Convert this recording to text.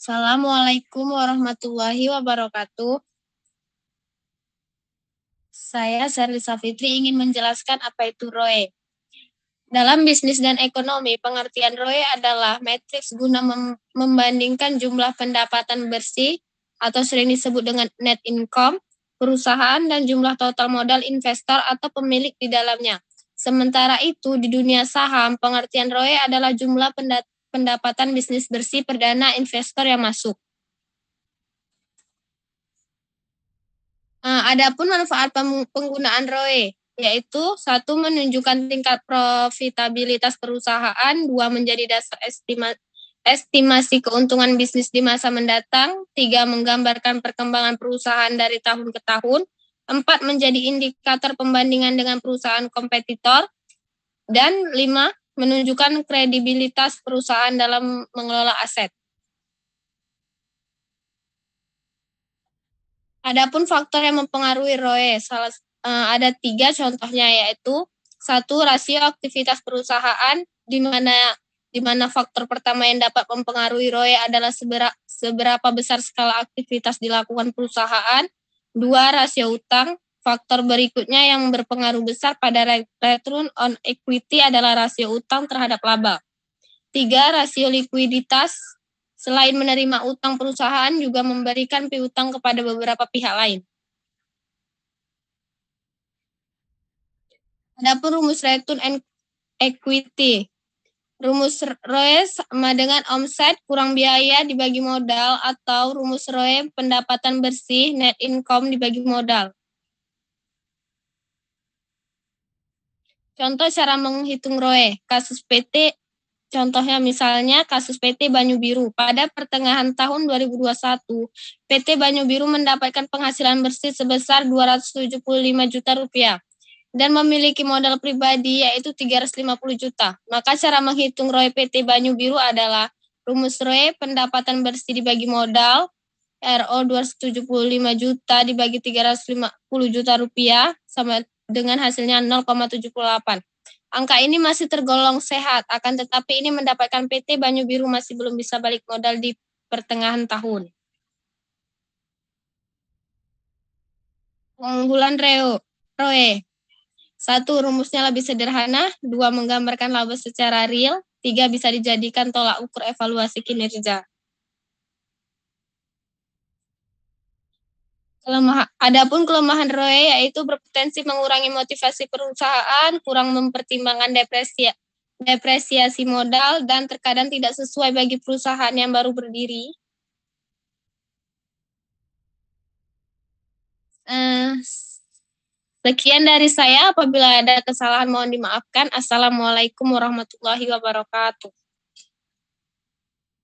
Assalamualaikum warahmatullahi wabarakatuh. Saya Sherly Safitri ingin menjelaskan apa itu ROE. Dalam bisnis dan ekonomi, pengertian ROE adalah matriks guna membandingkan jumlah pendapatan bersih atau sering disebut dengan net income perusahaan dan jumlah total modal investor atau pemilik di dalamnya. Sementara itu, di dunia saham, pengertian ROE adalah jumlah pendapatan bisnis bersih perdana investor yang masuk. Adapun manfaat penggunaan ROE, yaitu satu, menunjukkan tingkat profitabilitas perusahaan, dua, menjadi dasar estimasi keuntungan bisnis di masa mendatang, tiga, menggambarkan perkembangan perusahaan dari tahun ke tahun, empat, menjadi indikator pembandingan dengan perusahaan kompetitor, dan lima, menunjukkan kredibilitas perusahaan dalam mengelola aset. Adapun faktor yang mempengaruhi ROE, ada tiga contohnya, yaitu satu, rasio aktivitas perusahaan, di mana faktor pertama yang dapat mempengaruhi ROE adalah seberapa besar skala aktivitas dilakukan perusahaan. Dua, rasio utang. Faktor berikutnya yang berpengaruh besar pada return on equity adalah rasio utang terhadap laba. Tiga, rasio likuiditas. Selain menerima utang, perusahaan juga memberikan piutang kepada beberapa pihak lain. Adapun rumus return on equity. Rumus ROE sama dengan omset kurang biaya dibagi modal, atau rumus ROE pendapatan bersih net income dibagi modal. Contoh cara menghitung ROE. Kasus PT, contohnya misalnya kasus PT Banyu Biru. Pada pertengahan tahun 2021, PT Banyu Biru mendapatkan penghasilan bersih sebesar 275 juta rupiah dan memiliki modal pribadi yaitu 350 juta. Maka cara menghitung ROE PT Banyu Biru adalah rumus ROE pendapatan bersih dibagi modal, RO 275 juta dibagi 350 juta rupiah, sama dengan hasilnya 0,78. Angka ini masih tergolong sehat, akan tetapi ini mendapatkan PT Banyu Biru masih belum bisa balik modal di pertengahan tahun. Keunggulan ROE. Satu, rumusnya lebih sederhana. Dua, menggambarkan laba secara real. Tiga, bisa dijadikan tolak ukur evaluasi kinerja. Adapun kelemahan ROE yaitu berpotensi mengurangi motivasi perusahaan, kurang mempertimbangkan depresiasi modal, dan terkadang tidak sesuai bagi perusahaan yang baru berdiri. Sekian dari saya. Apabila ada kesalahan mohon dimaafkan. Assalamualaikum warahmatullahi wabarakatuh.